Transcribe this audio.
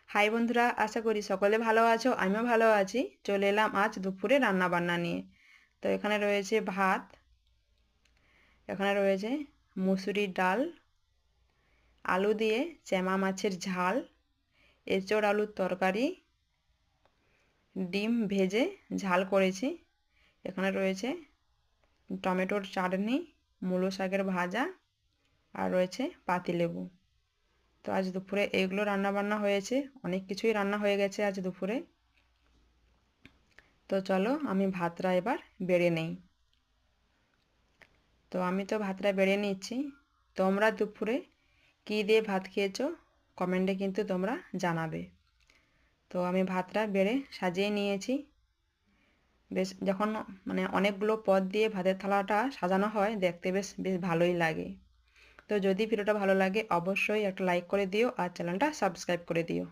High বন্ধুরা, আশা করি সকলে ভালো আছো। আমিও ভালো আছি। চলে এলাম আজ দুপুরে রান্না বান্না নিয়ে। তো এখানে রয়েছে ভাত, এখানে রয়েছে মুসুরির ডাল, আলু দিয়ে চেমা মাছের ঝাল, এঁচোড় আলুর তরকারি, ডিম ভেজে ঝাল করেছি। এখানে রয়েছে টমেটোর চাটনি, মূলো শাকের ভাজা, আর রয়েছে পাতিলেবু। তো আজ দুপুরে এগুলো রান্না বান্না হয়েছে। অনেক কিছুই রান্না হয়ে গেছে আজ দুপুরে। তো চলো আমি ভাতটা এবার বেড়ে নেই। তো আমি তো ভাতটা বেড়ে নিচ্ছি। তোমরা দুপুরে কী দিয়ে ভাত খেয়েছো কমেন্টে কিন্তু তোমরা জানাবে। তো আমি ভাতটা বেড়ে সাজিয়ে নিয়েছি। বেশ যখন অনেকগুলো পদ দিয়ে ভাতের থালাটা সাজানো হয় দেখতে বেশ বেশ ভালোই লাগে। তো যদি ভিডিওটা ভালো লাগে অবশ্যই একটা লাইক করে দিও আর চ্যানেলটা সাবস্ক্রাইব করে দিও।